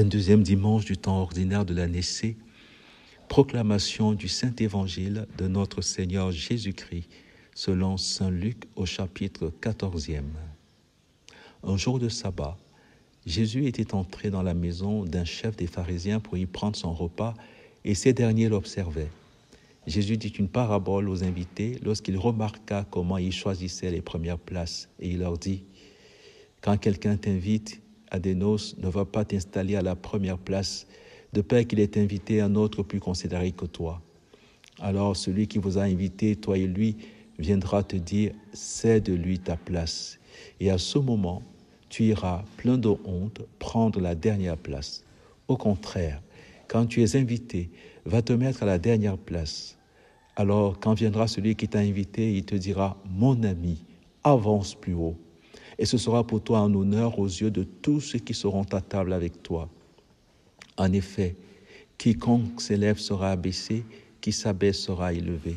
22e dimanche du temps ordinaire de l'année C, proclamation du Saint-Évangile de notre Seigneur Jésus-Christ, selon Saint Luc au chapitre 14e. Un jour de sabbat, Jésus était entré dans la maison d'un chef des pharisiens pour y prendre son repas et ces derniers l'observaient. Jésus dit une parabole aux invités lorsqu'il remarqua comment ils choisissaient les premières places et il leur dit « Quand quelqu'un t'invite à des noces, ne va pas t'installer à la première place, de peur qu'il ait invité un autre plus considéré que toi. Alors celui qui vous a invité, toi et lui, viendra te dire « Cède-lui ta place ». Et à ce moment, tu iras, plein de honte, prendre la dernière place. Au contraire, quand tu es invité, va te mettre à la dernière place. Alors, quand viendra celui qui t'a invité, il te dira « Mon ami, avance plus haut ». Et ce sera pour toi un honneur aux yeux de tous ceux qui seront à table avec toi. En effet, quiconque s'élève sera abaissé, qui s'abaisse sera élevé.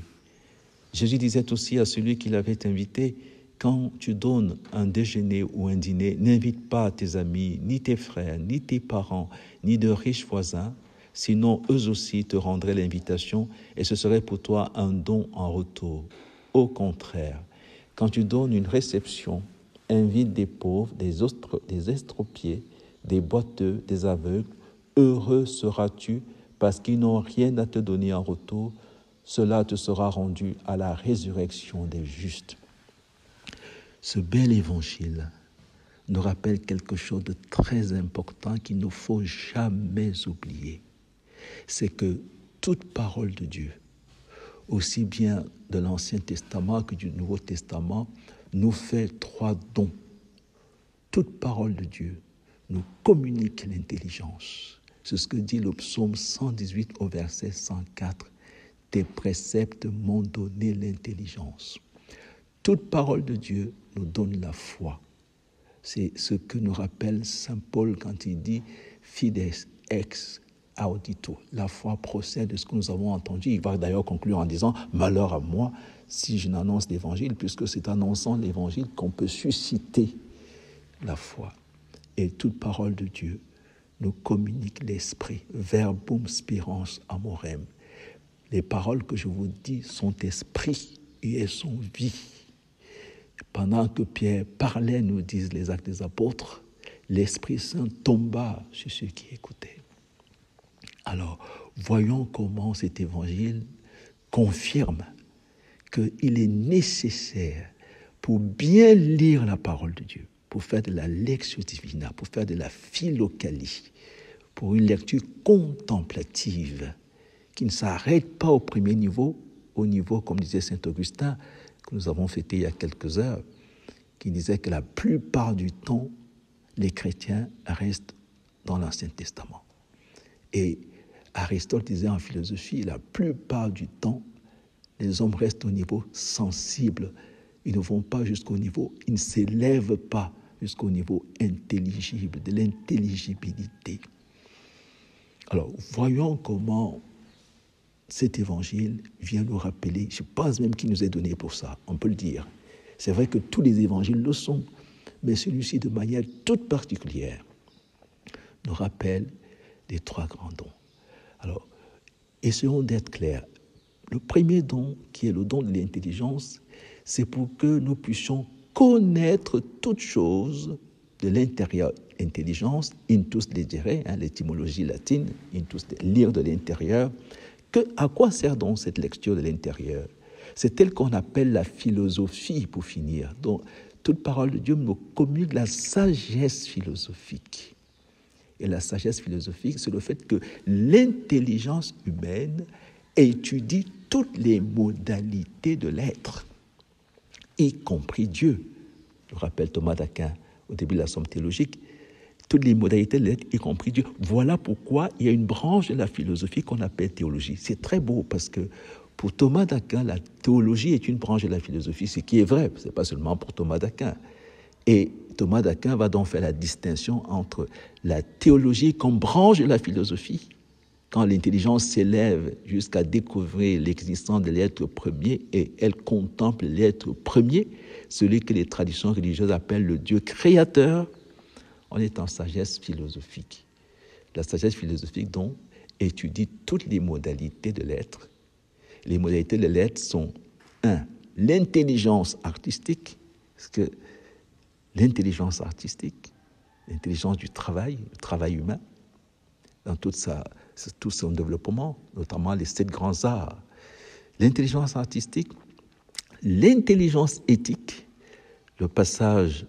Jésus disait aussi à celui qui l'avait invité, quand tu donnes un déjeuner ou un dîner, n'invite pas tes amis, ni tes frères, ni tes parents, ni de riches voisins, sinon eux aussi te rendraient l'invitation et ce serait pour toi un don en retour. Au contraire, quand tu donnes une réception, invite des pauvres, des estropiés, des boiteux, des aveugles. Heureux seras-tu parce qu'ils n'ont rien à te donner en retour. Cela te sera rendu à la résurrection des justes. Ce bel évangile nous rappelle quelque chose de très important qu'il ne faut jamais oublier. C'est que toute parole de Dieu, aussi bien de l'Ancien Testament que du Nouveau Testament, nous fait 3 dons. Toute parole de Dieu nous communique l'intelligence. C'est ce que dit le psaume 118 au verset 104. Tes préceptes m'ont donné l'intelligence. Toute parole de Dieu nous donne la foi. C'est ce que nous rappelle saint Paul quand il dit fides ex audito. La foi procède de ce que nous avons entendu. Il va d'ailleurs conclure en disant malheur à moi si je n'annonce l'évangile, puisque c'est en annonçant l'évangile qu'on peut susciter la foi. Et toute parole de Dieu nous communique l'esprit. Verbum spirans amorem. Les paroles que je vous dis sont esprit et elles sont vie. Pendant que Pierre parlait, nous disent les Actes des Apôtres, l'Esprit Saint tomba sur ceux qui écoutaient. Alors, voyons comment cet évangile confirme qu'il est nécessaire pour bien lire la parole de Dieu, pour faire de la lectio divina, pour faire de la philocalie, pour une lecture contemplative qui ne s'arrête pas au premier niveau, au niveau, comme disait saint Augustin, que nous avons fêté il y a quelques heures, qui disait que la plupart du temps, les chrétiens restent dans l'Ancien Testament. Et Aristote disait en philosophie, la plupart du temps, les hommes restent au niveau sensible. Ils ne vont pas jusqu'au niveau, ils ne s'élèvent pas jusqu'au niveau intelligible, de l'intelligibilité. Alors, voyons comment cet évangile vient nous rappeler, je pense même qu'il nous est donné pour ça, on peut le dire. C'est vrai que tous les évangiles le sont, mais celui-ci, de manière toute particulière, nous rappelle les 3 grands dons. Alors, essayons d'être clairs. Le premier don, qui est le don de l'intelligence, c'est pour que nous puissions connaître toutes choses de l'intérieur. Intelligence, intus legere, l'étymologie latine, intus, lire de l'intérieur. À quoi sert donc cette lecture de l'intérieur? C'est tel qu'on appelle la philosophie, pour finir. Donc, toute parole de Dieu nous communique la sagesse philosophique. Et la sagesse philosophique, c'est le fait que l'intelligence humaine étudie toutes les modalités de l'être, y compris Dieu. Je rappelle Thomas d'Aquin au début de la Somme théologique, toutes les modalités de l'être, y compris Dieu. Voilà pourquoi il y a une branche de la philosophie qu'on appelle théologie. C'est très beau parce que pour Thomas d'Aquin, la théologie est une branche de la philosophie, ce qui est vrai, ce n'est pas seulement pour Thomas d'Aquin. Et Thomas d'Aquin va donc faire la distinction entre la théologie comme branche de la philosophie, quand l'intelligence s'élève jusqu'à découvrir l'existence de l'être premier et elle contemple l'être premier, celui que les traditions religieuses appellent le Dieu créateur, on est en sagesse philosophique. La sagesse philosophique, donc, étudie toutes les modalités de l'être. Les modalités de l'être sont, 1, l'intelligence artistique, parce que l'intelligence artistique, l'intelligence du travail, le travail humain, dans tout son développement, notamment les 7 grands arts. L'intelligence artistique, l'intelligence éthique, le passage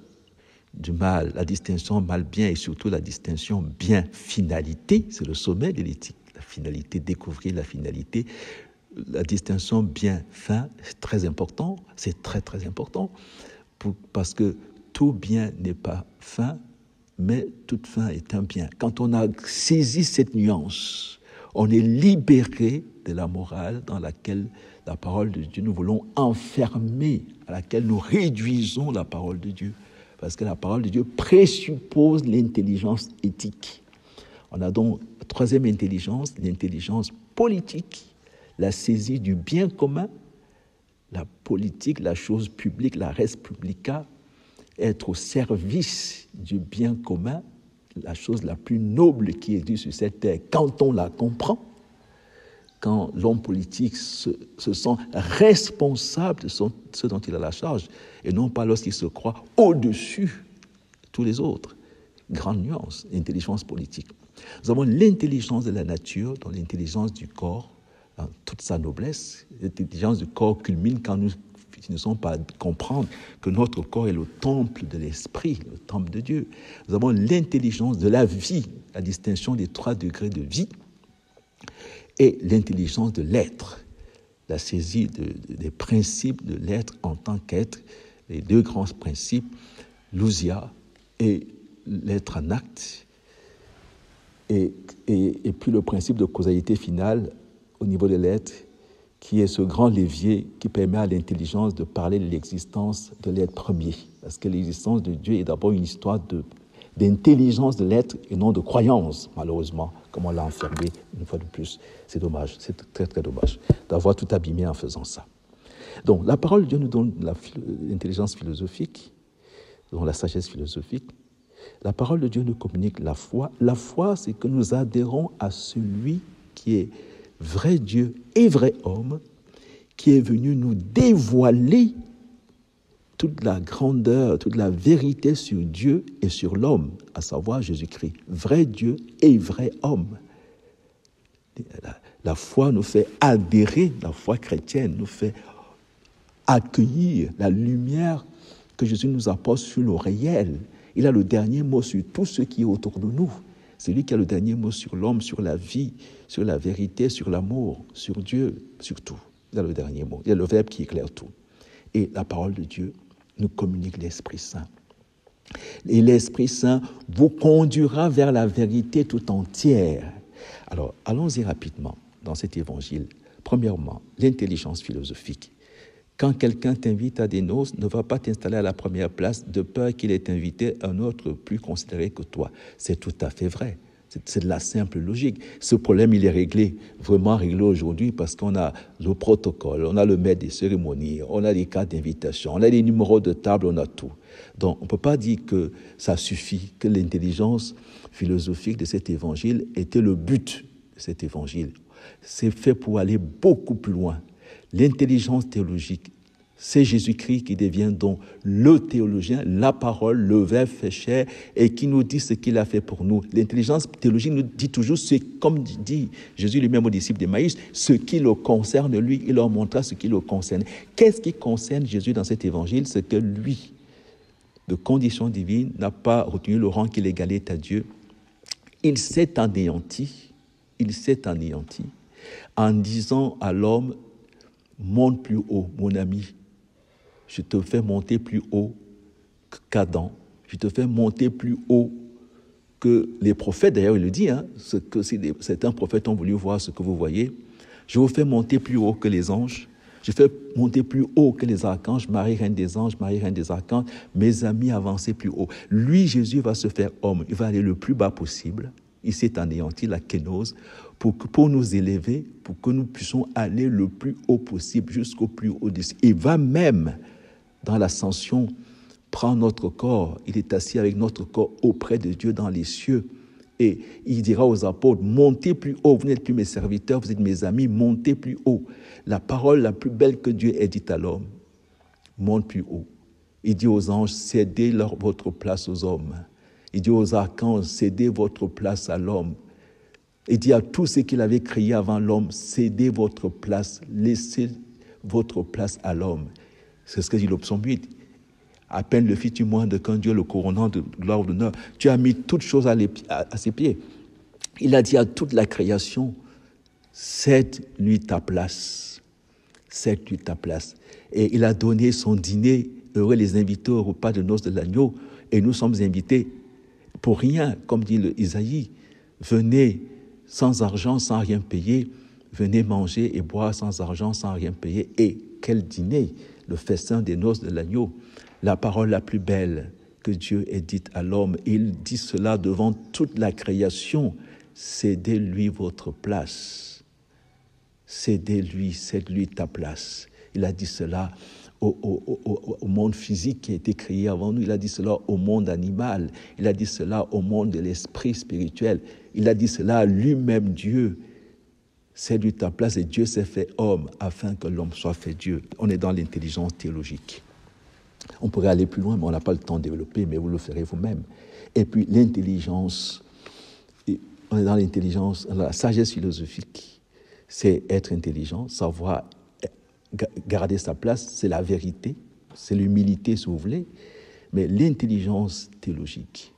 du mal, la distinction mal-bien et surtout la distinction bien-finalité, c'est le sommet de l'éthique. La finalité, découvrir la finalité. La distinction bien-fin, c'est très important, c'est très très important, parce que tout bien n'est pas fin, mais toute fin est un bien. Quand on a saisi cette nuance, on est libéré de la morale dans laquelle la parole de Dieu, nous voulons enfermer, à laquelle nous réduisons la parole de Dieu. Parce que la parole de Dieu présuppose l'intelligence éthique. On a donc la troisième intelligence, l'intelligence politique, la saisie du bien commun, la politique, la chose publique, la res publica, être au service du bien commun, la chose la plus noble qui existe sur cette terre, quand on la comprend, quand l'homme politique se sent responsable de ce dont il a la charge, et non pas lorsqu'il se croit au-dessus de tous les autres. Grande nuance, intelligence politique. Nous avons l'intelligence de la nature, dans l'intelligence du corps, dans toute sa noblesse. L'intelligence du corps culmine quand nous finissons par comprendre que notre corps est le temple de l'esprit, le temple de Dieu. Nous avons l'intelligence de la vie, la distinction des 3 degrés de vie, et l'intelligence de l'être, la saisie des principes de l'être en tant qu'être, les 2 grands principes, l'ousia et l'être en acte, et puis le principe de causalité finale au niveau de l'être, qui est ce grand levier qui permet à l'intelligence de parler de l'existence de l'être premier. Parce que l'existence de Dieu est d'abord une histoire d'intelligence de l'être et non de croyance, malheureusement, comme on l'a enfermé une fois de plus. C'est dommage, c'est très très dommage d'avoir tout abîmé en faisant ça. Donc la parole de Dieu nous donne l'intelligence philosophique, donc la sagesse philosophique. La parole de Dieu nous communique la foi. La foi, c'est que nous adhérons à celui qui est vrai Dieu et vrai homme, qui est venu nous dévoiler toute la grandeur, toute la vérité sur Dieu et sur l'homme, à savoir Jésus-Christ. Vrai Dieu et vrai homme. La foi nous fait adhérer, la foi chrétienne nous fait accueillir la lumière que Jésus nous apporte sur le réel. Il a le dernier mot sur tout ce qui est autour de nous. C'est lui qui a le dernier mot sur l'homme, sur la vie, sur la vérité, sur l'amour, sur Dieu, sur tout. Il a le dernier mot. Il a le verbe qui éclaire tout. Et la parole de Dieu nous communique l'Esprit Saint. Et l'Esprit Saint vous conduira vers la vérité tout entière. Alors, allons-y rapidement dans cet évangile. Premièrement, l'intelligence philosophique. Quand quelqu'un t'invite à des noces, ne va pas t'installer à la première place de peur qu'il ait invité un autre plus considéré que toi. C'est tout à fait vrai. C'est de la simple logique. Ce problème, il est réglé, vraiment réglé aujourd'hui parce qu'on a le protocole, on a le maître des cérémonies, on a des cartes d'invitation, on a des numéros de table, on a tout. Donc, on ne peut pas dire que ça suffit, que l'intelligence philosophique de cet évangile était le but de cet évangile. C'est fait pour aller beaucoup plus loin. L'intelligence théologique, c'est Jésus-Christ qui devient donc le théologien, la parole, le Verbe fait chair et qui nous dit ce qu'il a fait pour nous. L'intelligence théologique nous dit toujours, c'est comme dit Jésus lui-même aux disciples d'Emmaüs, ce qui le concerne, lui, il leur montra ce qui le concerne. Qu'est-ce qui concerne Jésus dans cet évangile? C'est que lui, de condition divine, n'a pas retenu le rang qu'il égalait à Dieu. Il s'est anéanti en disant à l'homme, monte plus haut, mon ami. Je te fais monter plus haut qu'Adam. Je te fais monter plus haut que les prophètes. D'ailleurs, il le dit, que certains prophètes ont voulu voir ce que vous voyez. Je vous fais monter plus haut que les anges. Je fais monter plus haut que les archanges. Marie, reine des anges, Marie, reine des archanges. Mes amis, avancez plus haut. Lui, Jésus, va se faire homme. Il va aller le plus bas possible. Il s'est anéanti, la kénose, pour nous élever, pour que nous puissions aller le plus haut possible, jusqu'au plus haut des cieux. Il va même, dans l'ascension, prendre notre corps. Il est assis avec notre corps auprès de Dieu dans les cieux. Et il dira aux apôtres, montez plus haut, vous n'êtes plus mes serviteurs, vous êtes mes amis, montez plus haut. La parole la plus belle que Dieu ait dite à l'homme, monte plus haut. Il dit aux anges, cédez votre place aux hommes. Il dit aux archanges, cédez votre place à l'homme. Il dit à tous ceux qu'il avait créés avant l'homme, cédez votre place, laissez votre place à l'homme. C'est ce que dit le psaume 8. À peine le fis-tu moindre qu'un Dieu le couronnant de gloire ou d'honneur. Tu as mis toutes choses à ses pieds. Il a dit à toute la création, cède-lui ta place. Cède-lui ta place. Et il a donné son dîner, heureux les invités au repas de noces de l'agneau, et nous sommes invités pour rien, comme dit Isaïe. Venez sans argent, sans rien payer. Venez manger et boire sans argent, sans rien payer. Et quel dîner! Le festin des noces de l'agneau. La parole la plus belle que Dieu ait dite à l'homme. Il dit cela devant toute la création. Cédez-lui votre place. Cède-lui ta place. Il a dit cela au monde physique qui a été créé avant nous. Il a dit cela au monde animal. Il a dit cela au monde de l'esprit spirituel. Il a dit cela à lui-même, Dieu. Cède-lui ta place, et Dieu s'est fait homme afin que l'homme soit fait Dieu. On est dans l'intelligence théologique. On pourrait aller plus loin, mais on n'a pas le temps de développer, mais vous le ferez vous-même. Et puis l'intelligence, on est dans l'intelligence, la sagesse philosophique, c'est être intelligent, savoir garder sa place, c'est la vérité, c'est l'humilité si vous voulez, mais l'intelligence théologique,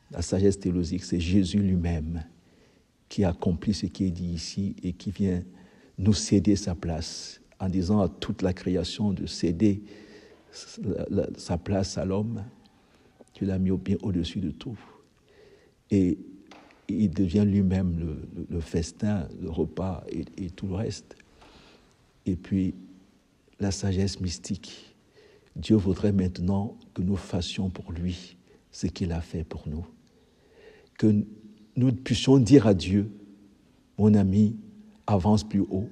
la sagesse théologique, c'est Jésus lui-même qui accomplit ce qui est dit ici et qui vient nous céder sa place en disant à toute la création de céder sa place à l'homme. Tu l'as mis bien au-dessus de tout. Et il devient lui-même le festin, le repas et tout le reste. Et puis, la sagesse mystique. Dieu voudrait maintenant que nous fassions pour lui ce qu'il a fait pour nous. Que nous puissions dire à Dieu, mon ami, avance plus haut.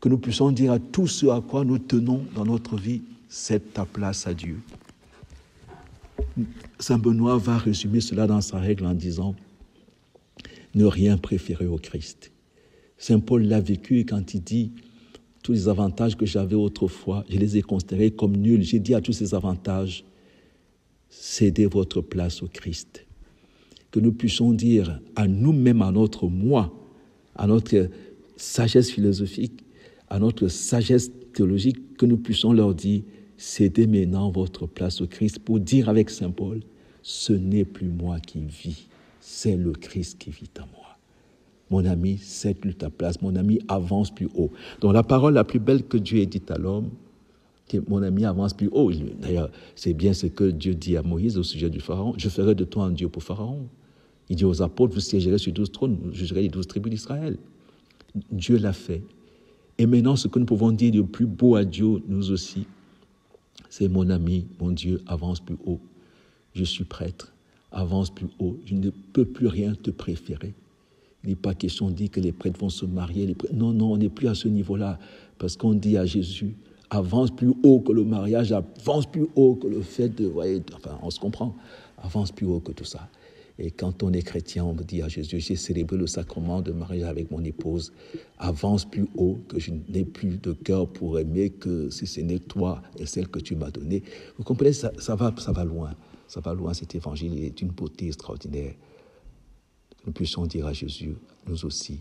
Que nous puissions dire à tout ce à quoi nous tenons dans notre vie, cède ta place à Dieu. Saint Benoît va résumer cela dans sa règle en disant ne rien préférer au Christ. Saint Paul l'a vécu quand il dit tous les avantages que j'avais autrefois, je les ai considérés comme nuls. J'ai dit à tous ces avantages, cédez votre place au Christ. Que nous puissions dire à nous-mêmes, à notre moi, à notre sagesse philosophique, à notre sagesse théologique, que nous puissions leur dire, cédez maintenant votre place au Christ pour dire avec Saint Paul, ce n'est plus moi qui vis, c'est le Christ qui vit en moi. Mon ami, cède-lui ta place, mon ami, avance plus haut. Donc la parole la plus belle que Dieu ait dite à l'homme, mon ami, avance plus haut. D'ailleurs, c'est bien ce que Dieu dit à Moïse au sujet du Pharaon. Je ferai de toi un Dieu pour Pharaon. Il dit aux apôtres, vous siégerez sur 12 trônes, vous jugerez les 12 tribus d'Israël. Dieu l'a fait. Et maintenant, ce que nous pouvons dire de plus beau à Dieu, nous aussi, c'est mon ami, mon Dieu, avance plus haut. Je suis prêtre, avance plus haut. Je ne peux plus rien te préférer. Il n'est pas question de dire que les prêtres vont se marier. Non, on n'est plus à ce niveau-là. Parce qu'on dit à Jésus, avance plus haut que le mariage, avance plus haut que le fait de... Enfin, on se comprend. Avance plus haut que tout ça. Et quand on est chrétien, on dit à Jésus, j'ai célébré le sacrement de mariage avec mon épouse. Avance plus haut, que je n'ai plus de cœur pour aimer que si ce n'est toi et celle que tu m'as donnée. Vous comprenez, ça va loin. Ça va loin, cet évangile. Il est d'une beauté extraordinaire. Nous puissions dire à Jésus, nous aussi,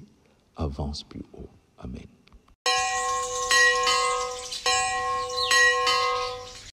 avance plus haut. Amen.